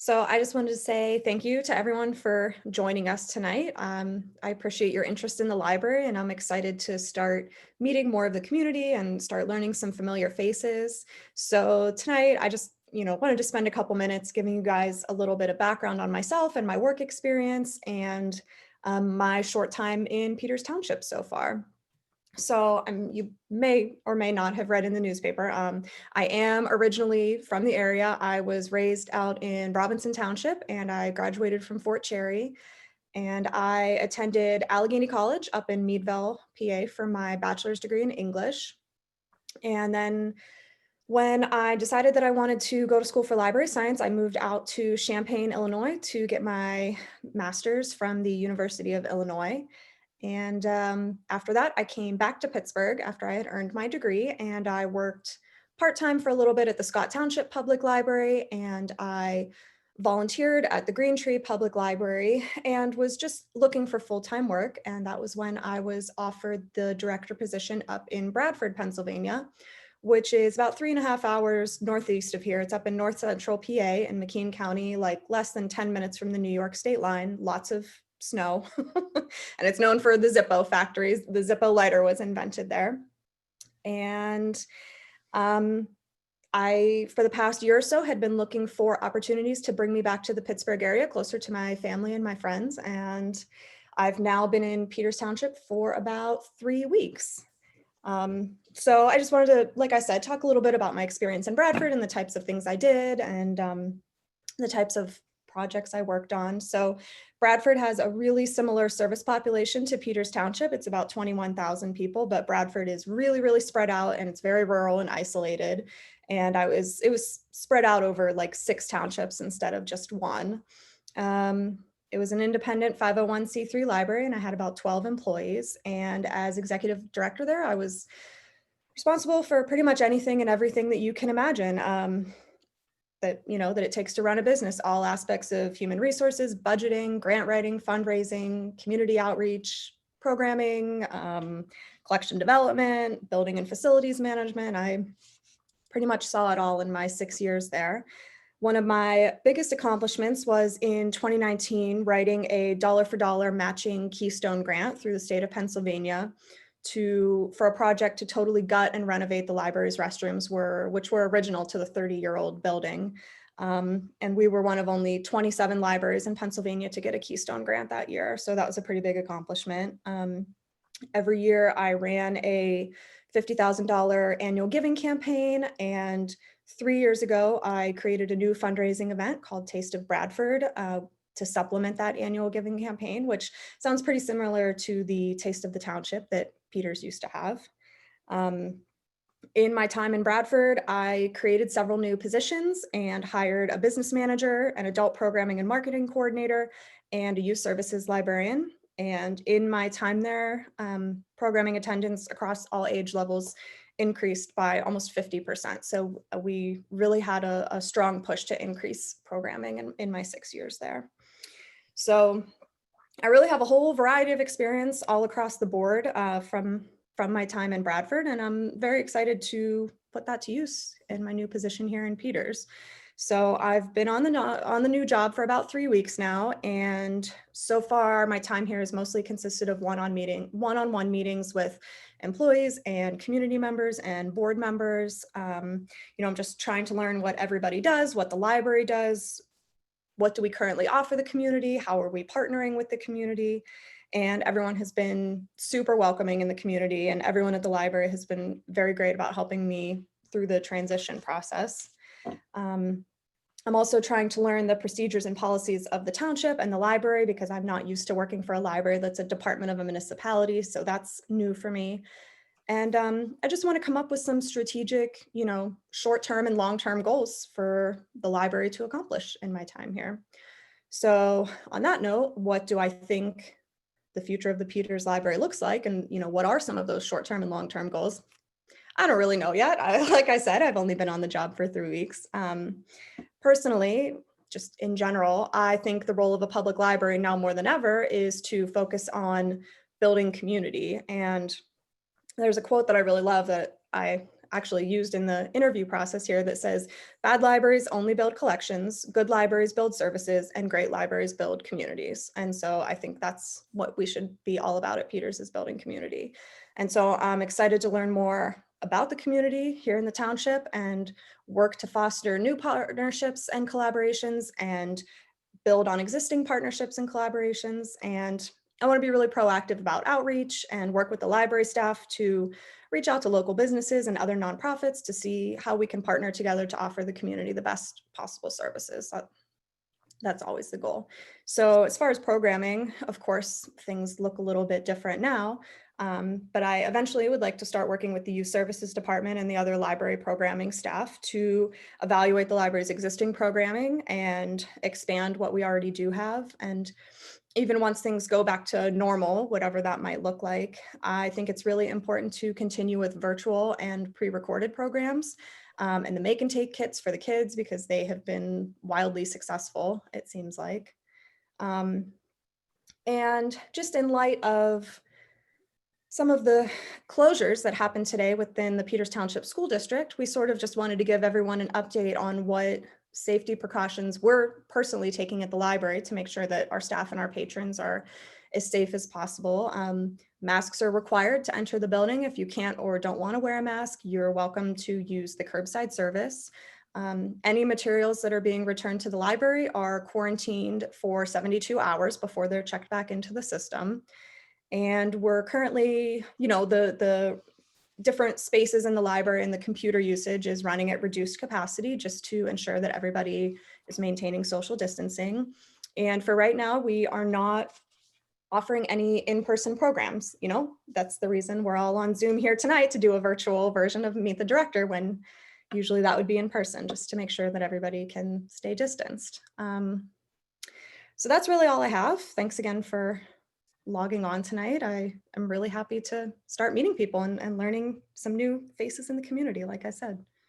So I just wanted to say thank you to everyone for joining us tonight. I appreciate your interest in the library, and I'm excited to start meeting more of the community and start learning some familiar faces. So tonight, I just wanted to spend a couple minutes giving you guys a little bit of background on myself and my work experience and my short time in Peters Township so far. So you may or may not have read in the newspaper. I am originally from the area. I was raised out in Robinson Township and I graduated from Fort Cherry. And I attended Allegheny College up in Meadville, PA for my bachelor's degree in English. And then when I decided that I wanted to go to school for library science, I moved out to Champaign, Illinois to get my master's from the University of Illinois. And after that, I came back to Pittsburgh after I had earned my degree, and I worked part-time for a little bit at the Scott Township Public Library, and I volunteered at the Green Tree Public Library and was just looking for full-time work. And that was when I was offered the director position up in Bradford, Pennsylvania, which is about 3.5 hours northeast of here. It's up in north central PA in McKean County, like less than 10 minutes from the New York state line, lots of snow. And it's known for the Zippo factories. The Zippo lighter was invented there. And I, for the past year or so, had been looking for opportunities to bring me back to the Pittsburgh area, closer to my family and my friends. And I've now been in Peters Township for about 3 weeks. So I just wanted to, like I said, talk a little bit about my experience in Bradford and the types of things I did and the types of projects I worked on. So Bradford has a really similar service population to Peters Township. It's about 21,000 people, but Bradford is really, really spread out and it's very rural and isolated. And it was spread out over like 6 townships instead of just one. It was an independent 501c3 library and I had about 12 employees. And as executive director there, I was responsible for pretty much anything and everything that you can imagine. That it takes to run a business, all aspects of human resources, budgeting, grant writing, fundraising, community outreach, programming, collection development, building and facilities management. I pretty much saw it all in my 6 years there. One of my biggest accomplishments was in 2019, writing a dollar for dollar matching Keystone grant through the state of Pennsylvania for a project to totally gut and renovate the library's restrooms, which were original to the 30-year-old building. And we were one of only 27 libraries in Pennsylvania to get a Keystone grant that year. So that was a pretty big accomplishment. Every year I ran a $50,000 annual giving campaign. And 3 years ago, I created a new fundraising event called Taste of Bradford to supplement that annual giving campaign, which sounds pretty similar to the Taste of the Township that Peters used to have. In my time in Bradford, I created several new positions and hired a business manager, an adult programming and marketing coordinator, and a youth services librarian. And in my time there, programming attendance across all age levels increased by almost 50%. So we really had a strong push to increase programming in my 6 years there. So I really have a whole variety of experience all across the board from my time in Bradford, and I'm very excited to put that to use in my new position here in Peters. So I've been on the new job for about 3 weeks now, and so far my time here has mostly consisted of one-on-one meetings with employees and community members and board members. I'm just trying to learn what everybody does, what the library does, what do we currently offer the community, how are we partnering with the community, and everyone has been super welcoming in the community, and everyone at the library has been very great about helping me through the transition process. I'm also trying to learn the procedures and policies of the township and the library because I'm not used to working for a library that's a department of a municipality, so that's new for me. And I just want to come up with some strategic, short-term and long-term goals for the library to accomplish in my time here. So on that note, what do I think the future of the Peters Library looks like? And, what are some of those short-term and long-term goals? I don't really know yet. Like I said, I've only been on the job for 3 weeks. Personally, just in general, I think the role of a public library now more than ever is to focus on building community. And there's a quote that I really love that I actually used in the interview process here that says, bad libraries only build collections, good libraries build services, and great libraries build communities. And so I think that's what we should be all about at Peters, is building community. And so I'm excited to learn more about the community here in the township and work to foster new partnerships and collaborations and build on existing partnerships and collaborations. And I want to be really proactive about outreach and work with the library staff to reach out to local businesses and other nonprofits to see how we can partner together to offer the community the best possible services. That's always the goal. So as far as programming, of course, things look a little bit different now, but I eventually would like to start working with the Youth Services Department and the other library programming staff to evaluate the library's existing programming and expand what we already do have. And even once things go back to normal, whatever that might look like, I think it's really important to continue with virtual and pre-recorded programs, and the make and take kits for the kids, because they have been wildly successful, it seems like. And just in light of some of the closures that happened today within the Peters Township School District, we sort of just wanted to give everyone an update on what safety precautions we're personally taking at the library to make sure that our staff and our patrons are as safe as possible. Masks are required to enter the building. If you can't or don't want to wear a mask, you're welcome to use the curbside service. Any materials that are being returned to the library are quarantined for 72 hours before they're checked back into the system. And we're currently, the different spaces in the library and the computer usage is running at reduced capacity just to ensure that everybody is maintaining social distancing. And for right now, we are not offering any in-person programs. That's the reason we're all on Zoom here tonight, to do a virtual version of Meet the Director, when usually that would be in person, just to make sure that everybody can stay distanced. So that's really all I have. Thanks again for logging on tonight. I am really happy to start meeting people and learning some new faces in the community, like I said.